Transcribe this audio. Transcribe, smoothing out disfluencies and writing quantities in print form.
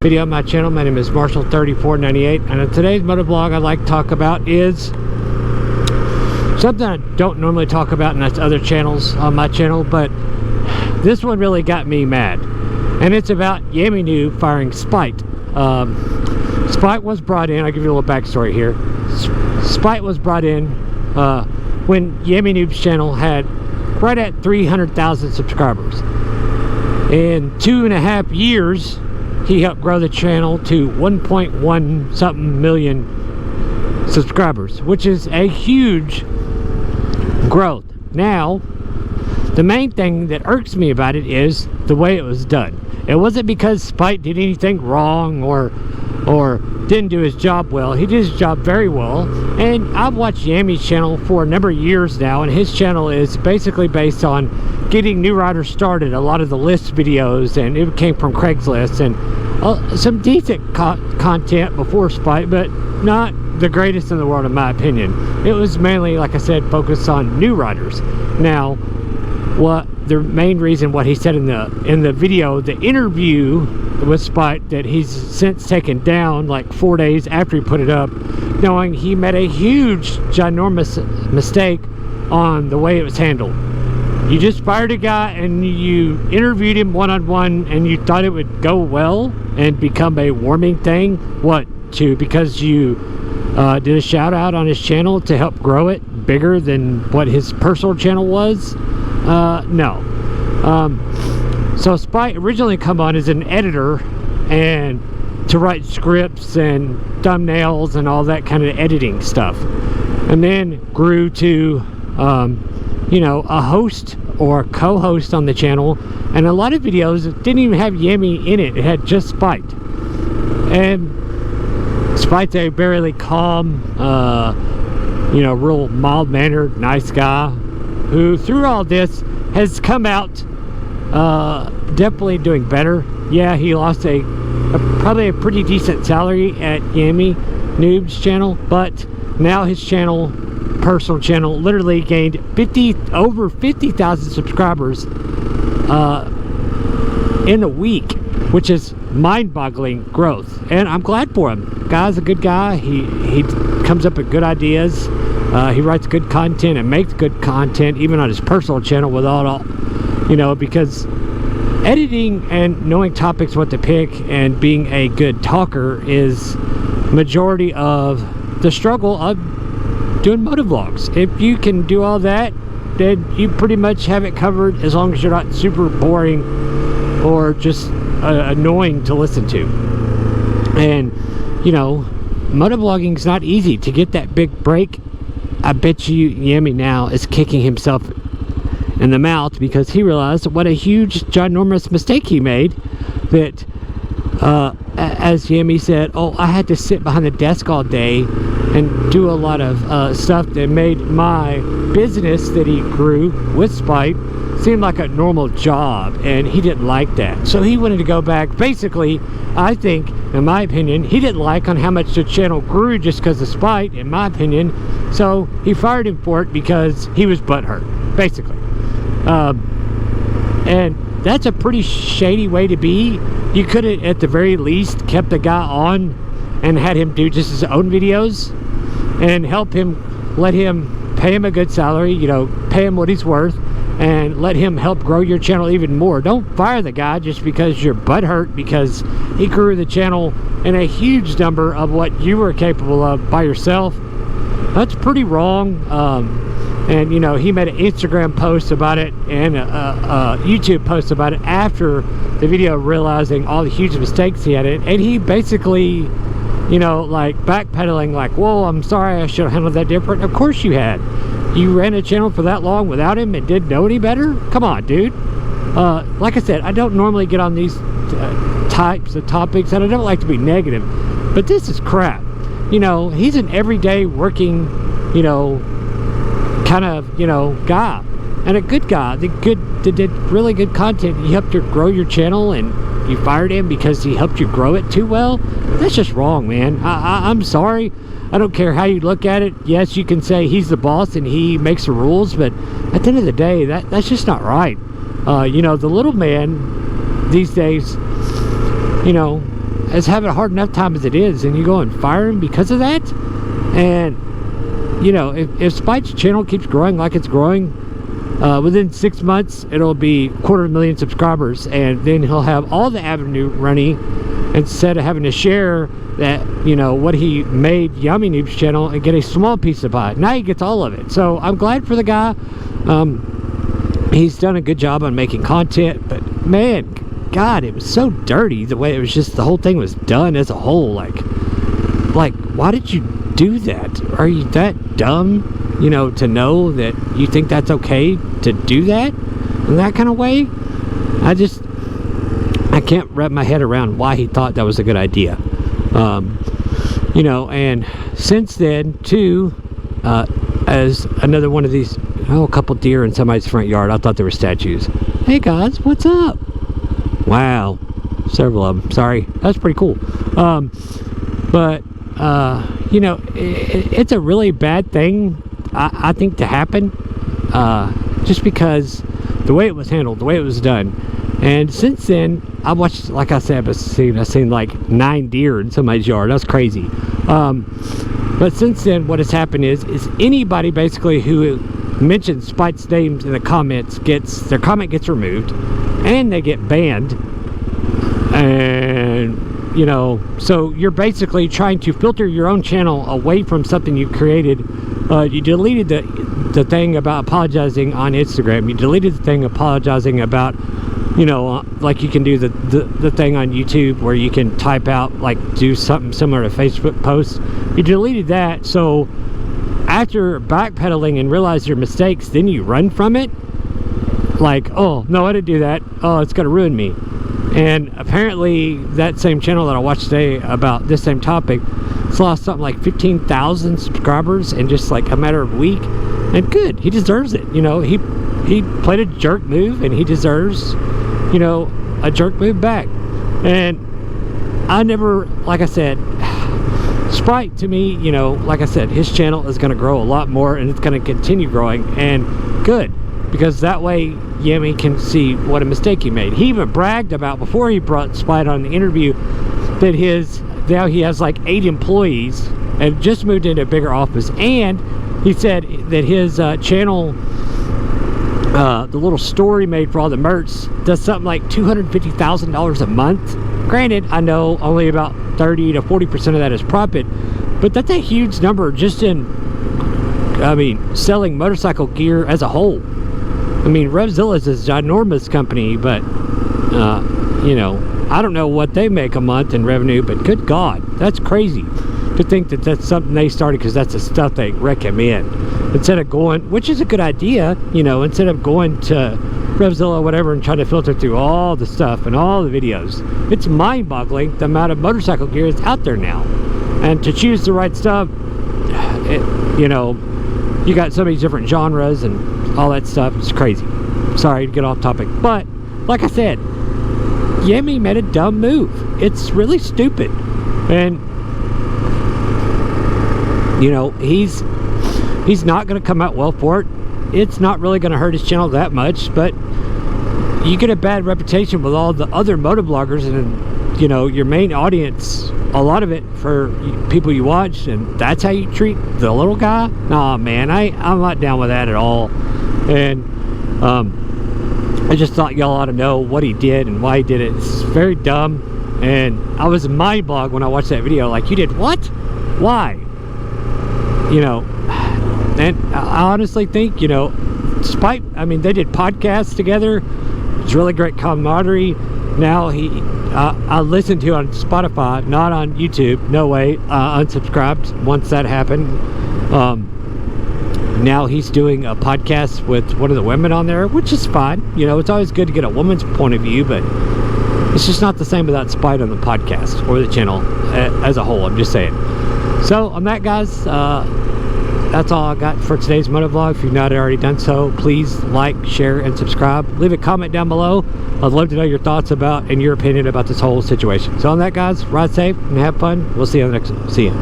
Video on my channel. My name is Marshall3498, and in today's motovlog I'd like to talk about is something I don't normally talk about, and that's other channels on my channel, but this one really got me mad, and it's about Yammie Noob firing Spite. Spite was brought in. I'll give you a little backstory here. Spite was brought in when Yammie Noob's channel had right at 300,000 subscribers. In 2.5 years he helped grow the channel to 1.1 something million subscribers, which is a huge growth. Now, the main thing that irks me about it is the way it was done. It wasn't because Spite did anything wrong or didn't do his job well. He did his job very well, and I've watched Yammie's channel for a number of years now, and his channel is basically based on getting new riders started. A lot of the list videos, and it came from Craigslist, and some decent content before Spite, but not the greatest in the world in my opinion. It was mainly, like I said, focused on new riders. Now, what the main reason, what he said in the video, the interview with Spite, that he's since taken down like 4 days after he put it up, knowing he made a huge ginormous mistake on the way it was handled. You just fired a guy and you interviewed him one-on-one, and you thought it would go well and become a warming thing. What, because you did a shout out on his channel to help grow it bigger than what his personal channel was? No. So Spite originally come on as an editor and to write scripts and thumbnails and all that kind of editing stuff, and then grew to you know, a host or a co-host on the channel, and a lot of videos didn't even have Yammie in it. It had just Spite, and Spite's a very calm, you know, real mild-mannered, nice guy who through all this has come out definitely doing better. Yeah, he lost probably a pretty decent salary at Yammie Noob's channel, but now his channel, personal channel, literally gained over 50,000 subscribers in a week, which is mind-boggling growth, and I'm glad for him. Guy's a good guy. He comes up with good ideas. He writes good content and makes good content even on his personal channel without all, you know, because editing and knowing topics, what to pick, and being a good talker is majority of the struggle of doing motovlogs. If you can do all that, then you pretty much have it covered, as long as you're not super boring or just annoying to listen to. And you know, motovlogging is not easy. To get that big break, I bet you Yammie now is kicking himself in the mouth because he realized what a huge ginormous mistake he made. That as Yammie said, oh, I had to sit behind the desk all day and do a lot of stuff that made my business that he grew with Spite seem like a normal job, and he didn't like that. So he wanted to go back. Basically, I think, in my opinion, he didn't like on how much the channel grew just because of Spite, in my opinion. So he fired him for it because he was butthurt, basically. And that's a pretty shady way to be. You could have, at the very least, kept the guy on and had him do just his own videos and help him, let him, pay him a good salary, you know, pay him what he's worth, and let him help grow your channel even more. Don't fire the guy just because you're butthurt because he grew the channel in a huge number of what you were capable of by yourself. That's pretty wrong. And you know, he made an Instagram post about it and a YouTube post about it after the video, realizing all the huge mistakes he had in it, and he basically, you know, like backpedaling, like, whoa, I'm sorry, I should have handled that different. Of course you had. You ran a channel for that long without him and didn't know any better? Come on, dude. Like I said, I don't normally get on these types of topics, and I don't like to be negative, but this is crap. You know, he's an everyday working, you know, kind of, you know, guy, and a good guy that did really good content. He helped you grow your channel, and you fired him because he helped you grow it too well. That's just wrong, man. I'm sorry. I don't care how you look at it. Yes, you can say he's the boss and he makes the rules, but at the end of the day, that's just not right. You know, the little man these days, you know, is having a hard enough time as it is, and you go and fire him because of that. And you know, if Spite's channel keeps growing like it's growing, within 6 months it'll be 250,000 subscribers, and then he'll have all the avenue running instead of having to share that, you know, what he made Yammie Noob's channel and get a small piece of pie. Now he gets all of it. So I'm glad for the guy. He's done a good job on making content, but man, God, it was so dirty the way it was, just the whole thing was done as a whole. Like why did you do that? Are you that dumb, you know, to know that you think that's okay to do that in that kind of way? I can't wrap my head around why he thought that was a good idea. You know, and since then too, as another one of these, a couple deer in somebody's front yard. I thought they were statues. Hey guys, what's up? Wow, several of them. Sorry, that's pretty cool. But you know, it's a really bad thing, I think, to happen, just because the way it was handled, the way it was done. And since then, I watched, like I said, I've seen like 9 deer in somebody's yard. That's crazy. But since then, what has happened is anybody basically who mentions Spite's names in the comments their comment gets removed, and they get banned. And you know, so you're basically trying to filter your own channel away from something you created. You deleted the thing about apologizing on Instagram. You deleted the thing apologizing about, you know, like you can do the thing on YouTube where you can type out, like, do something similar to Facebook posts. You deleted that. So after backpedaling and realize your mistakes, then you run from it. Like, oh no, I didn't do that. Oh, it's gonna ruin me. And apparently that same channel that I watched today about this same topic, it's lost something like 15,000 subscribers in just like a matter of a week. And good, he deserves it. You know, he played a jerk move, and he deserves, you know, a jerk move back. And I never, like I said, Spite to me, you know, like I said, his channel is going to grow a lot more, and it's going to continue growing. And good, because that way Yammie can see what a mistake he made. He even bragged about, before he brought Spite on the interview, that now he has like 8 employees and just moved into a bigger office. And he said that his channel, the little store he made for all the merch, does something like $250,000 a month. Granted, I know only about 30 to 40% of that is profit, but that's a huge number just in, I mean, selling motorcycle gear as a whole. I mean, Revzilla is a ginormous company, but you know, I don't know what they make a month in revenue, but good God, that's crazy to think that that's something they started because that's the stuff they recommend. Instead of going, which is a good idea, you know, instead of going to Revzilla or whatever and trying to filter through all the stuff and all the videos. It's mind-boggling the amount of motorcycle gear that's out there now. And to choose the right stuff, you know, you got so many different genres and all that stuff. It's crazy. Sorry to get off topic, but like I said, Yammie made a dumb move. It's really stupid. And you know, he's not going to come out well for it. It's not really going to hurt his channel that much, but you get a bad reputation with all the other motovloggers, and you know, your main audience, a lot of it for people you watch, and that's how you treat the little guy. Nah, man, I'm not down with that at all. And I just thought y'all ought to know what he did and why he did it. It's very dumb, and I was mind-blown when I watched that video. Like, you did what? Why? You know, and I honestly think, you know, Spite, I mean, they did podcasts together. It's really great camaraderie. Now I listened to on Spotify, not on YouTube. No way. Unsubscribed once that happened. Now he's doing a podcast with one of the women on there, which is fine. You know, it's always good to get a woman's point of view, but it's just not the same without Spite on the podcast or the channel as a whole. I'm just saying. So on that, guys, that's all I got for today's motovlog. If you've not already done so, please like, share, and subscribe. Leave a comment down below. I'd love to know your thoughts about and your opinion about this whole situation. So on that, guys, ride safe and have fun. We'll see you on the next one. See ya.